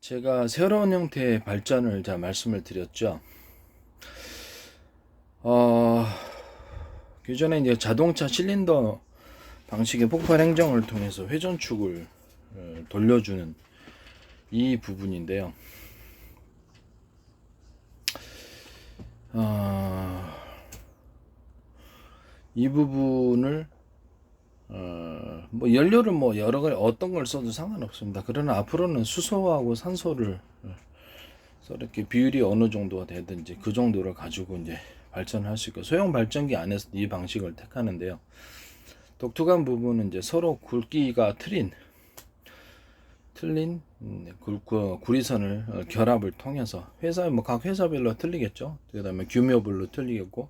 제가 새로운 형태의 발전을 말씀을 드렸죠. 어, 기존에 이제 자동차 실린더 방식의 폭발 행정을 통해서 회전축을 돌려주는 이 부분인데요. 이 부분을 뭐 연료를 뭐 여러 가지 어떤 걸 써도 상관없습니다. 그러나 앞으로는 수소하고 산소를 이렇게 비율이 어느 정도가 되든지 그 정도를 가지고 이제 발전할 수 있고, 소형 발전기 안에서 이 방식을 택하는데요. 독특한 부분은 이제 서로 굵기가 틀린 구리선을 결합을 통해서 각 회사별로 틀리겠죠. 그 다음에 규모별로 틀리겠고,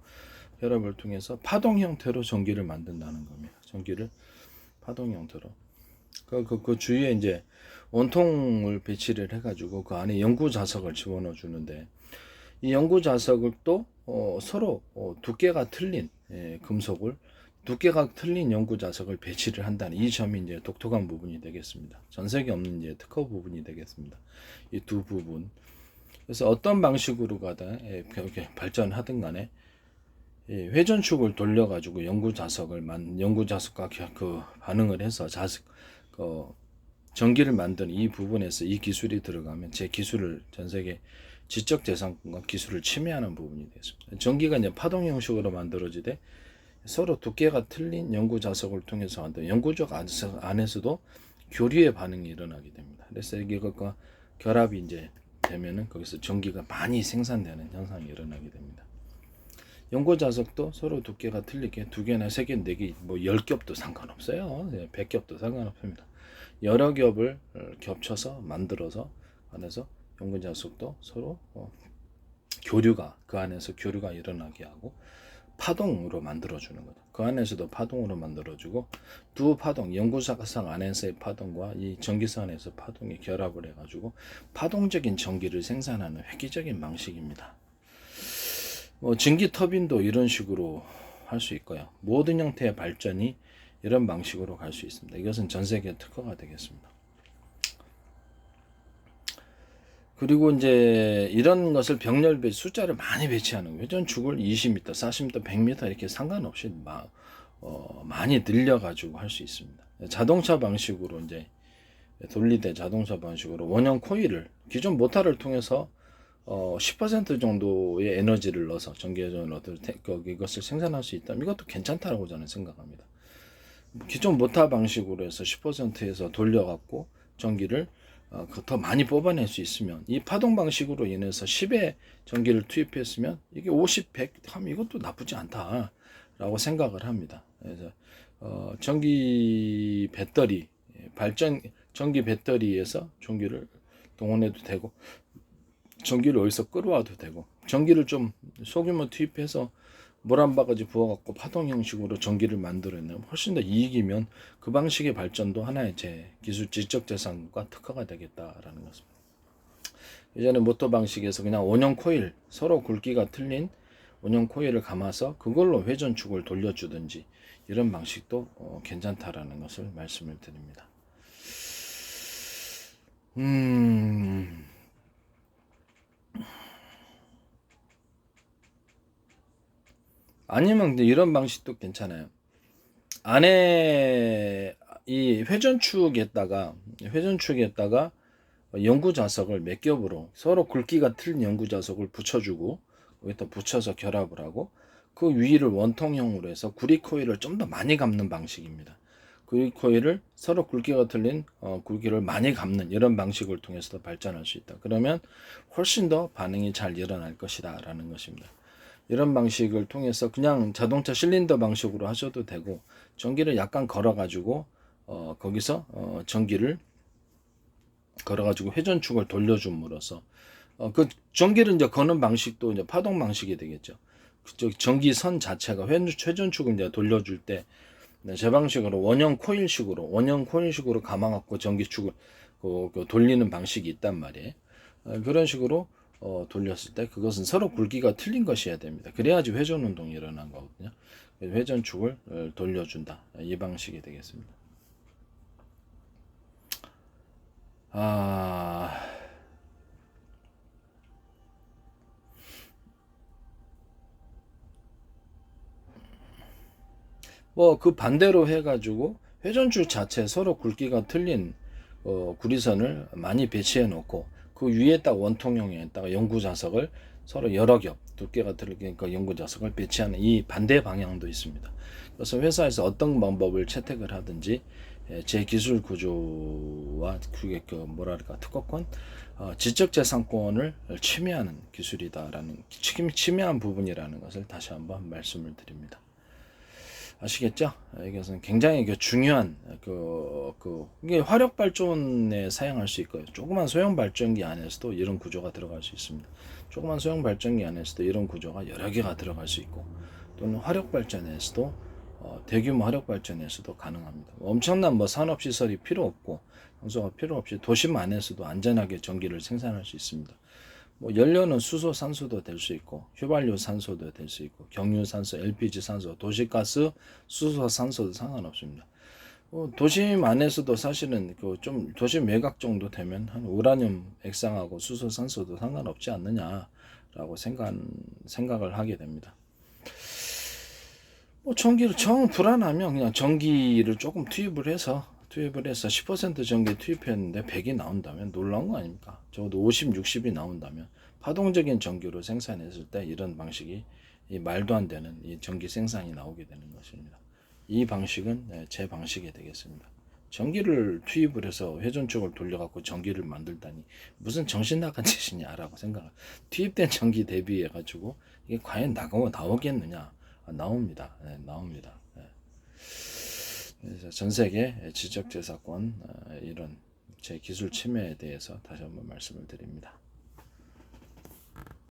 결합을 통해서 파동 형태로 전기를 만든다는 겁니다. 전기를 파동 형태로. 그 주위에 이제 원통을 배치를 해가지고 그 안에 연구 자석을 집어넣어 주는데, 이 연구 자석을 또 서로 두께가 틀린 금속을 두께가 틀린 연구 자석을 배치를 한다는 이 점이 이제 독특한 부분이 되겠습니다. 전 세계 없는 이제 특허 부분이 되겠습니다. 이 두 부분. 그래서 어떤 방식으로 가든 이렇게 발전하든 간에 회전축을 돌려가지고 연구 자석과 그 반응을 해서 전기를 만드는 이 부분에서 이 기술이 들어가면 제 기술을 전 세계 지적 재산권과 기술을 침해하는 부분이 되겠습니다. 전기가 이제 파동 형식으로 만들어지되 서로 두께가 틀린 연구 자석을 통해서 만든 연구적 안에서도 교류의 반응이 일어나게 됩니다. 그래서 이것과 결합이 이제 되면은 거기서 전기가 많이 생산되는 현상이 일어나게 됩니다. 연구 자석도 서로 두께가 틀리게 2개나 3개, 4개, 뭐 10겹도 상관없어요. 100겹도 상관없습니다. 여러 겹을 겹쳐서 만들어서 안에서 연구 자석도 서로 그 안에서 교류가 일어나게 하고 파동으로 만들어주는 거죠. 그 안에서도 파동으로 만들어주고, 두 파동, 연구자석 안에서의 파동과 이 전기선 안에서 파동이 결합을 해가지고 파동적인 전기를 생산하는 획기적인 방식입니다. 전기 터빈도 이런 식으로 할 수 있고요. 모든 형태의 발전이 이런 방식으로 갈 수 있습니다. 이것은 전 세계 특허가 되겠습니다. 그리고 이제 이런 것을 병렬 숫자를 많이 배치하는 거예요. 회전축을 20m, 40m, 100m 이렇게 상관없이 많이 늘려가지고 할 수 있습니다. 자동차 방식으로 이제 돌리대 자동차 방식으로 원형 코일을 기존 모터를 통해서 10% 정도의 에너지를 넣어서 전기전을 얻을 이것을 생산할 수 있다면 이것도 괜찮다고 저는 생각합니다. 기존 모터 방식으로 해서 10%에서 돌려갖고 전기를 더 많이 뽑아낼 수 있으면, 이 파동 방식으로 인해서 10의 전기를 투입했으면 이게 50, 100 하면 이것도 나쁘지 않다라고 생각을 합니다. 그래서 전기 배터리에서 전기를 동원해도 되고, 전기를 어디서 끌어와도 되고, 전기를 좀 소규모 투입해서 물 한 바가지 부어갖고 파동 형식으로 전기를 만들어내면 훨씬 더 이익이면 그 방식의 발전도 하나의 제 기술 지적 재산과 특허가 되겠다라는 것입니다. 예전에 모터 방식에서 그냥 원형 코일, 서로 굵기가 틀린 원형 코일을 감아서 그걸로 회전축을 돌려주든지 이런 방식도 괜찮다라는 것을 말씀을 드립니다. 아니면 이런 방식도 괜찮아요. 안에 이 회전축에다가 연구 자석을 몇 겹으로 서로 굵기가 틀린 연구 자석을 붙여주고, 여기다 붙여서 결합을 하고 그 위를 원통형으로 해서 구리 코일을 좀 더 많이 감는 방식입니다. 구리 코일을 서로 굵기가 틀린 굵기를 많이 감는 이런 방식을 통해서 발전할 수 있다. 그러면 훨씬 더 반응이 잘 일어날 것이다 라는 것입니다. 이런 방식을 통해서 그냥 자동차 실린더 방식으로 하셔도 되고, 전기를 약간 걸어가지고 거기서 전기를 걸어가지고 회전축을 돌려줌으로써 그 전기를 이제 거는 방식도 이제 파동 방식이 되겠죠. 그쪽 전기선 자체가 회전축을 이제 돌려줄 때 제 방식으로 원형 코일식으로 감아갖고 전기축을 돌리는 방식이 있단 말이에요. 그런 식으로 돌렸을 때 그것은 서로 굵기가 틀린 것이어야 됩니다. 그래야지 회전 운동이 일어난 거거든요. 회전축을 돌려준다. 이 방식이 되겠습니다. 뭐 그 반대로 해가지고 회전축 자체 서로 굵기가 틀린 구리선을 많이 배치해 놓고 그 위에 딱 원통형에다가 연구 자석을 서로 여러 겹 두께가 틀리니까 연구 자석을 배치하는 이 반대 방향도 있습니다. 그래서 회사에서 어떤 방법을 채택을 하든지 제 기술 구조와 그게 그 뭐랄까 특허권, 지적재산권을 침해하는 기술이다라는 침해한 부분이라는 것을 다시 한번 말씀을 드립니다. 아시겠죠? 이것은 굉장히 중요한 이게 화력 발전에 사용할 수 있고요. 조그만 소형 발전기 안에서도 이런 구조가 들어갈 수 있습니다. 조그만 소형 발전기 안에서도 이런 구조가 여러 개가 들어갈 수 있고, 또는 화력 발전에서도 대규모 화력 발전에서도 가능합니다. 엄청난 산업 시설이 필요 없고 장소가 필요 없이 도심 안에서도 안전하게 전기를 생산할 수 있습니다. 연료는 수소, 산소도 될 수 있고 휘발유, 산소도 될 수 있고 경유, 산소, LPG, 산소, 도시가스, 수소, 산소도 상관없습니다. 도심 안에서도 사실은 좀 도심 외곽 정도 되면 한 우라늄 액상하고 수소, 산소도 상관없지 않느냐라고 생각을 하게 됩니다. 전기를 정 불안하면 그냥 전기를 조금 투입을 해서 10% 전기 투입했는데 100이 나온다면 놀라운 거 아닙니까? 적어도 50, 60이 나온다면 파동적인 전기로 생산했을 때 이런 방식이 이 말도 안 되는 이 전기 생산이 나오게 되는 것입니다. 이 방식은 제 방식이 되겠습니다. 전기를 투입을 해서 회전축을 돌려갖고 전기를 만들다니 무슨 정신 나간 짓이냐라고 생각을. 투입된 전기 대비해 가지고 이게 과연 나오겠느냐? 나옵니다. 나옵니다. 그래서 전 세계 지적재산권 이런 제 기술 침해에 대해서 다시 한번 말씀을 드립니다.